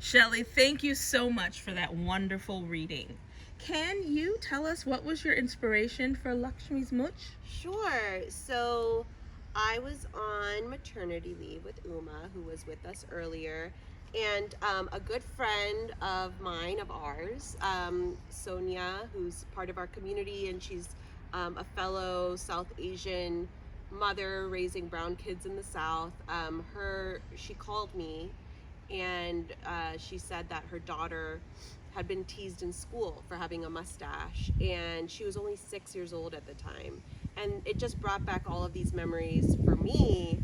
Shelly, thank you so much for that wonderful reading. Can you tell us what was your inspiration for Lakshmi's Mooch? Sure. So I was on maternity leave with Uma, who was with us earlier, and a good friend of mine, of ours, Sonia, who's part of our community, and she's a fellow South Asian mother raising brown kids in the South. She called me, and she said that her daughter had been teased in school for having a mustache, and she was only 6 years old at the time. And it just brought back all of these memories for me,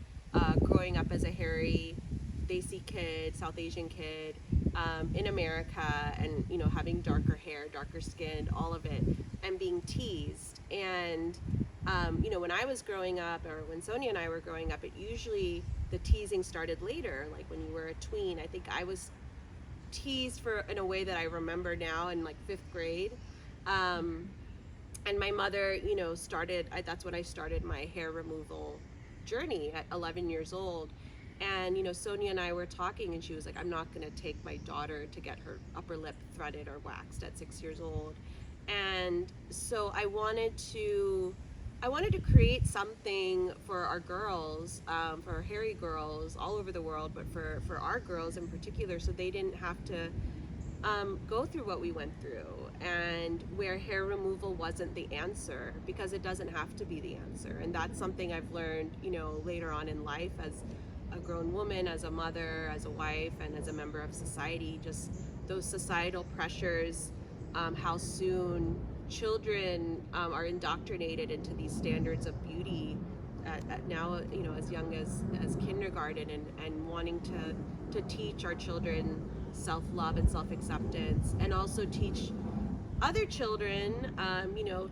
growing up as a hairy Desi kid, South Asian kid, in America, and having darker hair, darker skin, all of it, and being teased. And when I was growing up, or when Sonia and I were growing up, it usually, the teasing started later, like when you were a tween. I think I was teased in a way that I remember now in like 5th grade. And my mother, that's when I started my hair removal journey at 11 years old. And, Sonia and I were talking, and she was like, I'm not going to take my daughter to get her upper lip threaded or waxed at 6 years old. And so I wanted to create something for our girls, for our hairy girls all over the world, but for our girls in particular, so they didn't have to go through what we went through, and where hair removal wasn't the answer, because it doesn't have to be the answer. And that's something I've learned, later on in life, as a grown woman, as a mother, as a wife, and as a member of society. Just those societal pressures, how soon children are indoctrinated into these standards of beauty at now, as young as kindergarten, and wanting to teach our children self-love and self-acceptance, and also teach other children,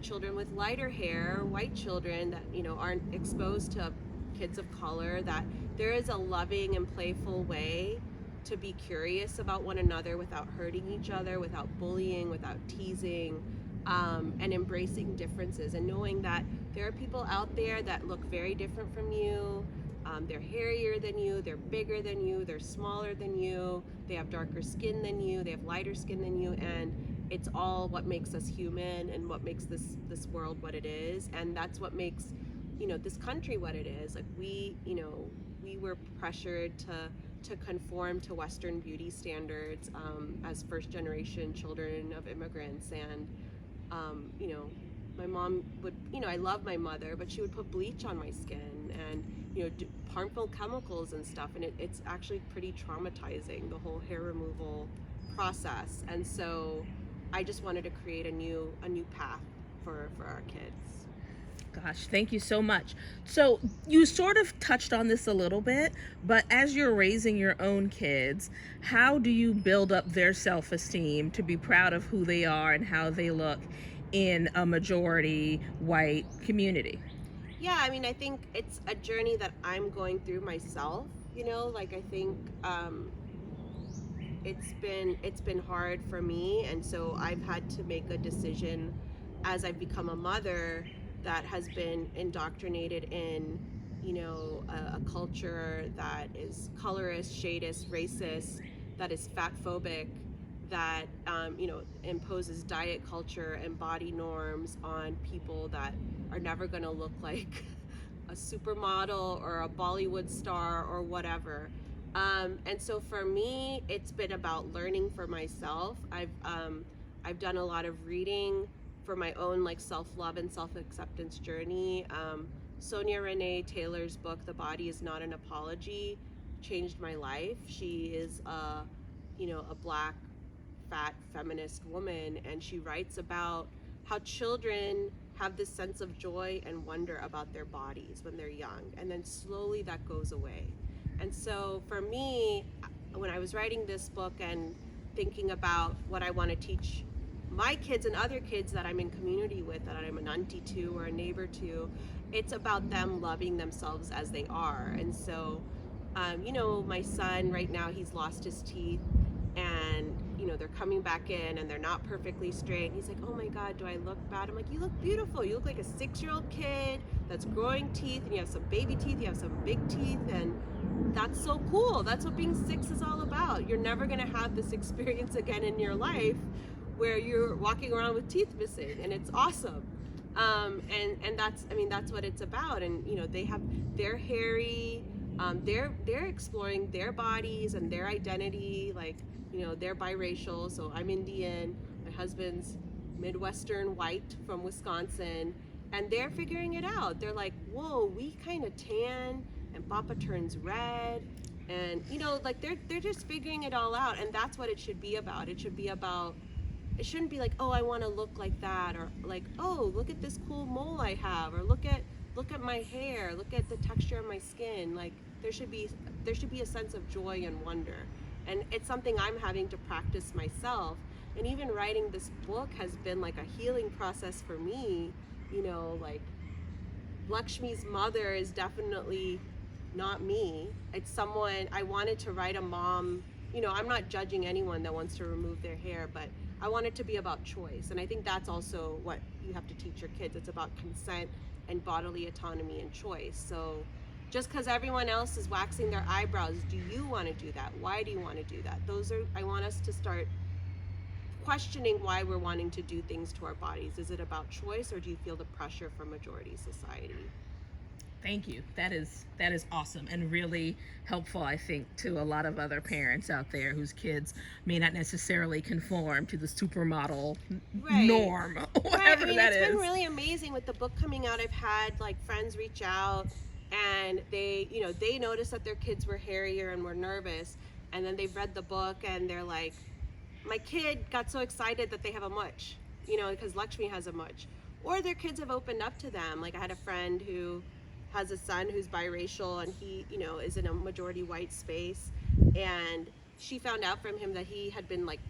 children with lighter hair, white children that, aren't exposed to kids of color, that there is a loving and playful way to be curious about one another without hurting each other, without bullying, without teasing, and embracing differences, and knowing that there are people out there that look very different from you. They're hairier than you, they're bigger than you, they're smaller than you, they have darker skin than you, they have lighter skin than you, and it's all what makes us human, and what makes this world what it is. And that's what makes, this country what it is. Like, we were pressured to conform to Western beauty standards, as first generation children of immigrants. And my mom would, I love my mother, but she would put bleach on my skin, and harmful chemicals and stuff, and it's actually pretty traumatizing, the whole hair removal process. And so I just wanted to create a new path for our kids. Gosh, thank you so much. So you sort of touched on this a little bit, but as you're raising your own kids, how do you build up their self-esteem to be proud of who they are and how they look in a majority white community? Yeah, I think it's a journey that I'm going through myself. I think it's been hard for me, and so I've had to make a decision as I've become a mother that has been indoctrinated in a culture that is colorist, shadist, racist, that is fat phobic, that imposes diet culture and body norms on people that are never going to look like a supermodel or a Bollywood star or whatever. And so for me, it's been about learning for myself. I've done a lot of reading for my own self-love and self-acceptance journey. Sonia Renee Taylor's book, The Body Is Not an Apology, changed my life. She is a Black, fat, feminist woman, and she writes about how children have this sense of joy and wonder about their bodies when they're young, and then slowly that goes away. And so for me, when I was writing this book and thinking about what I want to teach my kids and other kids that I'm in community with, that I'm an auntie to or a neighbor to, it's about them loving themselves as they are. And so, my son right now, he's lost his teeth, and they're coming back in, and they're not perfectly straight. He's like, oh my God, do I look bad? I'm like, you look beautiful. You look like a 6-year-old kid that's growing teeth, and you have some baby teeth, you have some big teeth, and that's so cool. That's what being 6 is all about. You're never going to have this experience again in your life where you're walking around with teeth missing, and it's awesome. And that's, I mean, that's what it's about. And you know, they're hairy, they're exploring their bodies and their identity. Like, you know, they're biracial. So I'm Indian, my husband's Midwestern white from Wisconsin, and they're figuring it out. They're like, whoa, we kind of tan, and Papa turns red, and you know, like they're just figuring it all out. And that's what it should be about. It should be about, it shouldn't be like, oh, I want to look like that, or like, oh, look at this cool mole I have, or look at my hair, look at the texture of my skin. Like, there should be a sense of joy and wonder. And it's something I'm having to practice myself. And even writing this book has been like a healing process for me. You know, like, Lakshmi's mother is definitely not me. It's someone, I wanted to write a mom, you know, I'm not judging anyone that wants to remove their hair, but I want it to be about choice. And I think that's also what you have to teach your kids. It's about consent and bodily autonomy and choice. So just because everyone else is waxing their eyebrows, do you want to do that? Why do you want to do that? I want us to start questioning why we're wanting to do things to our bodies. Is it about choice, or do you feel the pressure from majority society? Thank you. That is awesome and really helpful, I think, to a lot of other parents out there whose kids may not necessarily conform to the supermodel norm, whatever right. I mean, that is. It's been really amazing with the book coming out. I've had like friends reach out, and they, you know, they noticed that their kids were hairier and were nervous, and then they've read the book and they're like, my kid got so excited that they have a Mooch, you know, because Lakshmi has a Mooch. Or their kids have opened up to them. Like, I had a friend who has a son who's biracial, and he, you know, is in a majority white space, and she found out from him that he had been like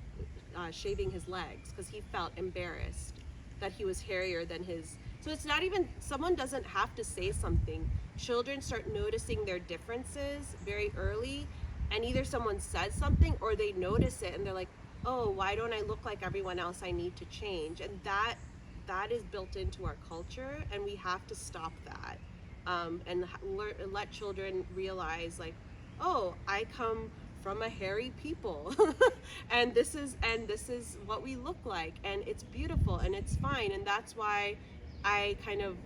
shaving his legs because he felt embarrassed that he was hairier than his. So it's not even, someone doesn't have to say something. Children start noticing their differences very early, and either someone says something or they notice it and they're like, oh, why don't I look like everyone else? I need to change. And that is built into our culture, and we have to stop that. And let children realize, like, oh, I come from a hairy people, and this is what we look like, and it's beautiful and it's fine. And that's why I kind of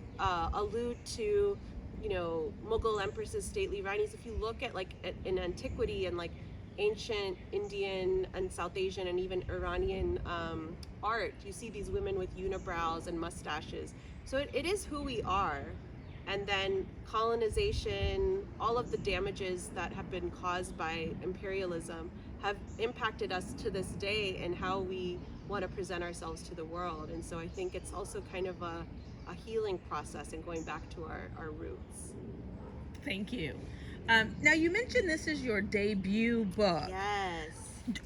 allude to, you know, Mughal empresses, stately Ranis. If you look at like in antiquity and like ancient Indian and South Asian and even Iranian art, you see these women with unibrows and mustaches. So it is who we are. And then colonization, all of the damages that have been caused by imperialism have impacted us to this day in how we want to present ourselves to the world. And so I think it's also kind of a healing process and going back to our roots. Thank you. Now, you mentioned this is your debut book. Yes.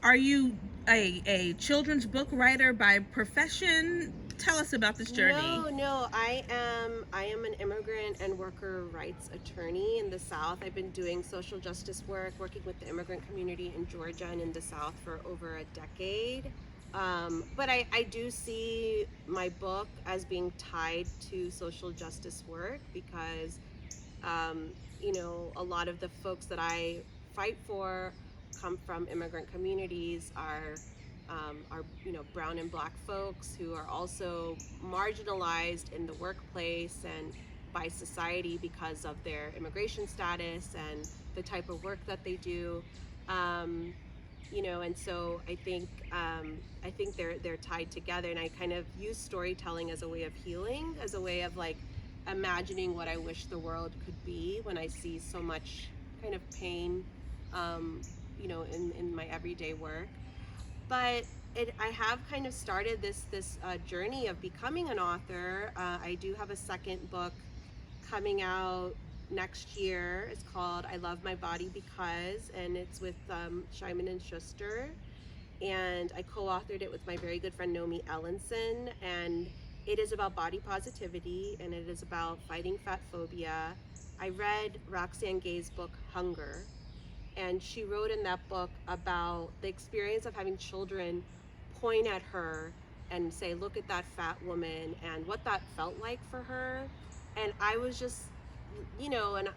Are you a children's book writer by profession? Tell us about this journey. No, I am an immigrant and worker rights attorney in the South. I've been doing social justice work, working with the immigrant community in Georgia and in the South for over a decade. But I do see my book as being tied to social justice work because, you know, a lot of the folks that I fight for come from immigrant communities, are you know, brown and black folks who are also marginalized in the workplace and by society because of their immigration status and the type of work that they do. You know, and so I think they're tied together, and I kind of use storytelling as a way of healing, as a way of like imagining what I wish the world could be when I see so much kind of pain, you know, in my everyday work. But I have kind of started this journey of becoming an author. I do have a second book coming out next year. It's called I Love My Body Because, and it's with Shyman and Schuster. And I co-authored it with my very good friend Nomi Ellenson. And it is about body positivity, and it is about fighting fat phobia. I read Roxane Gay's book, Hunger, and she wrote in that book about the experience of having children point at her and say, look at that fat woman, and what that felt like for her. And I was just, you know, and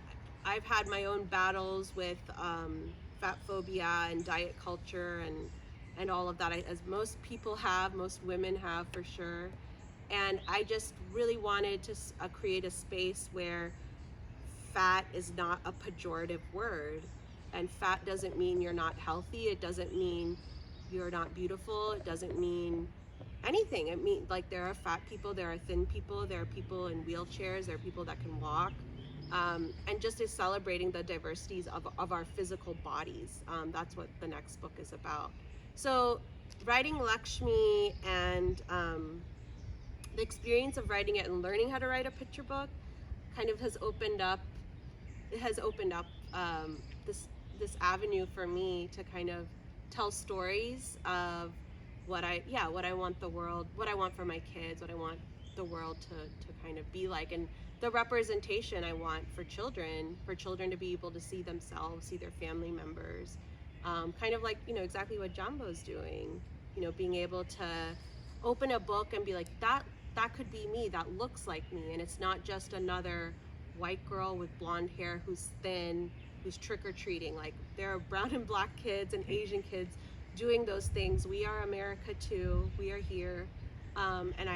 I've had my own battles with fat phobia and diet culture and all of that, as most people have, most women have for sure. And I just really wanted to create a space where fat is not a pejorative word. And fat doesn't mean you're not healthy. It doesn't mean you're not beautiful. It doesn't mean anything. It means, like, there are fat people, there are thin people, there are people in wheelchairs, there are people that can walk. And just is celebrating the diversities of our physical bodies. That's what the next book is about. So writing Lakshmi and the experience of writing it and learning how to write a picture book kind of has opened up this avenue for me to kind of tell stories of what I want the world, what I want for my kids, what I want the world to kind of be like, and the representation I want for children to be able to see themselves, see their family members, kind of like, exactly what Jambo's doing, being able to open a book and be like, that could be me, that looks like me, and it's not just another white girl with blonde hair who's thin, who's trick-or-treating. Like, there are brown and black kids and Asian kids doing those things. We are America too. We are here. And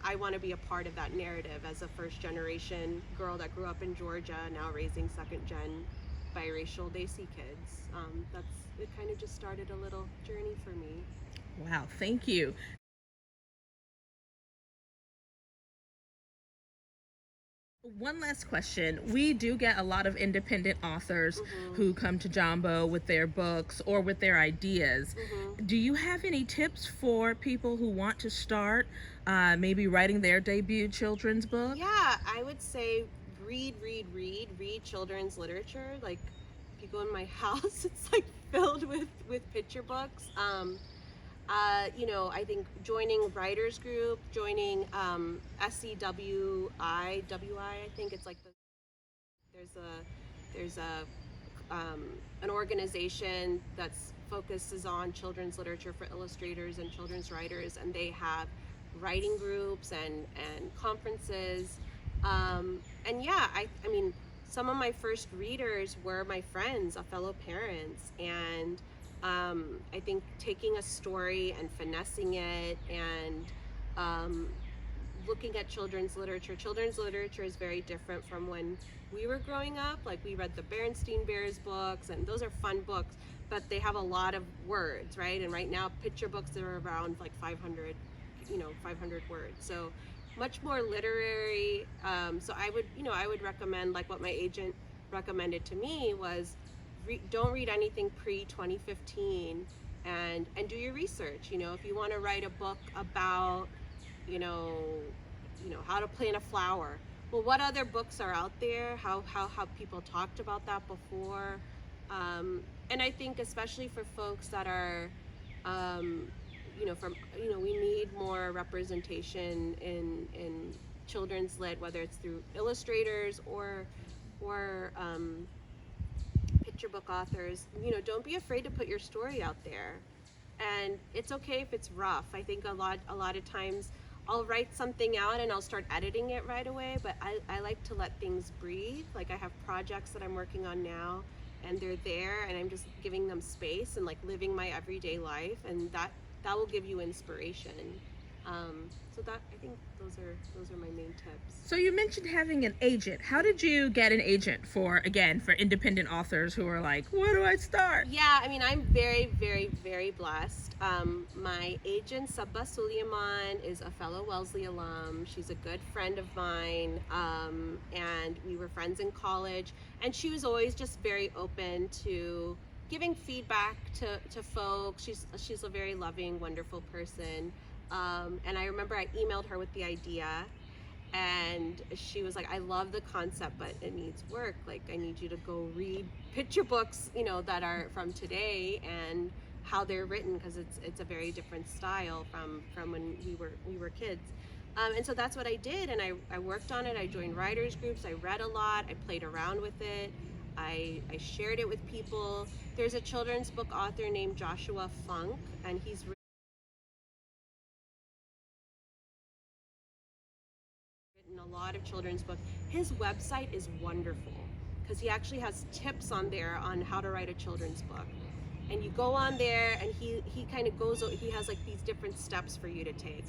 I want to be a part of that narrative as a first generation girl that grew up in Georgia, now raising second gen biracial Desi kids. It kind of just started a little journey for me. Wow, thank you. One last question. We do get a lot of independent authors who come to Jambo with their books or with their ideas. Do you have any tips for people who want to start maybe writing their debut children's book? Yeah, I would say read children's literature. Like, if you go in my house, it's like filled with picture books. I think joining writers group, joining SEWI, I think it's like there's an organization that's focuses on children's literature for illustrators and children's writers, and they have writing groups and conferences. And yeah, I mean, some of my first readers were my friends, fellow parents, and I think taking a story and finessing it and looking at children's literature. Children's literature is very different from when we were growing up. Like, we read the Berenstain Bears books, and those are fun books, but they have a lot of words, right? And right now, picture books are around like 500 words. So much more literary. So I would recommend, like what my agent recommended to me was, don't read anything pre-2015 and do your research. If you want to write a book about, how to plant a flower, well, what other books are out there? How people talked about that before? And I think especially for folks that are, we need more representation in children's lit, whether it's through illustrators or picture book authors. Don't be afraid to put your story out there, and it's okay if it's rough. I think a lot of times I'll write something out and I'll start editing it right away, but I like to let things breathe. Like, I have projects that I'm working on now, and they're there, and I'm just giving them space and like living my everyday life, and that will give you inspiration. So that, I think those are my main tips. So you mentioned having an agent. How did you get an agent for independent authors who are like, where do I start? Yeah, I mean, I'm very, very, very blessed. My agent, Sabba Suleiman, is a fellow Wellesley alum. She's a good friend of mine, and we were friends in college. And she was always just very open to giving feedback to folks. She's a very loving, wonderful person. And I remember I emailed her with the idea, and she was like, I love the concept, but it needs work. Like, I need you to go read picture books, that are from today and how they're written, because it's a very different style from when we were kids. And so that's what I did, and I worked on it. I joined writers groups. I read a lot. I played around with it. I shared it with people. There's a children's book author named Joshua Funk, and he's written a lot of children's books. His website is wonderful. because he actually has tips on there on how to write a children's book. And you go on there, and he kind of goes, he has like these different steps for you to take,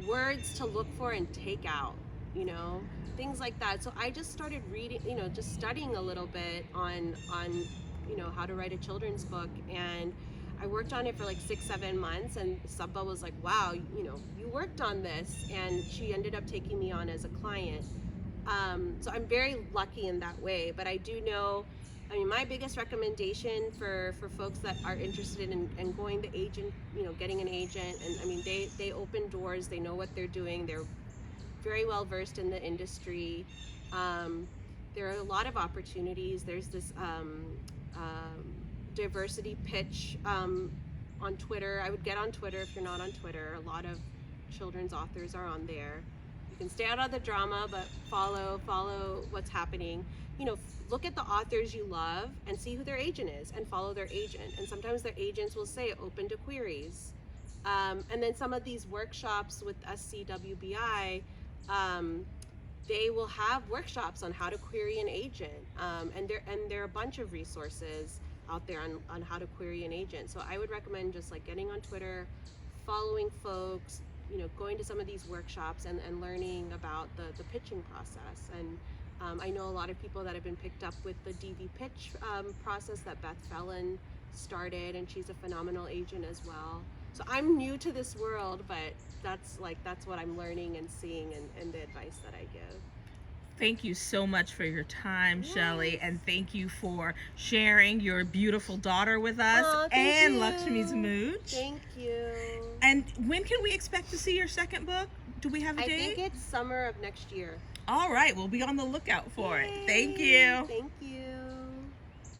words to look for and take out, you know, things like that. So I just started reading, you know, just studying a little bit on you know, how to write a children's book. And I worked on it for like 6-7 months, and Sabba was like, wow, you know, you worked on this. And she ended up taking me on as a client. So I'm very lucky in that way. But I do know, I mean, my biggest recommendation for folks that are interested in going the agent, you know, getting an agent, and I mean, they open doors, they know what they're doing, they're very well versed in the industry. There are a lot of opportunities. There's this diversity pitch on Twitter. I would get on Twitter if you're not on Twitter. A lot of children's authors are on there. You can stay out of the drama, but follow what's happening. You know, look at the authors you love and see who their agent is, and follow their agent. And sometimes their agents will say open to queries. And then some of these workshops with SCWBI, they will have workshops on how to query an agent. And there are a bunch of resources out there on how to query an agent. So I would recommend just like getting on Twitter, following folks, you know, going to some of these workshops and learning about the pitching process. And I know a lot of people that have been picked up with the DV pitch process that Beth Fellon started, and she's a phenomenal agent as well. So I'm new to this world, but that's what I'm learning and seeing, and the advice that I give. Thank you so much for your time, Yes. Shelly, and thank you for sharing your beautiful daughter with us. Aw, thank and you. Lakshmi's Mooch. Thank you. And when can we expect to see your second book? Do we have a I date? think it's summer of next year. All right, we'll be on the lookout for it. Yay. Thank you. Thank you.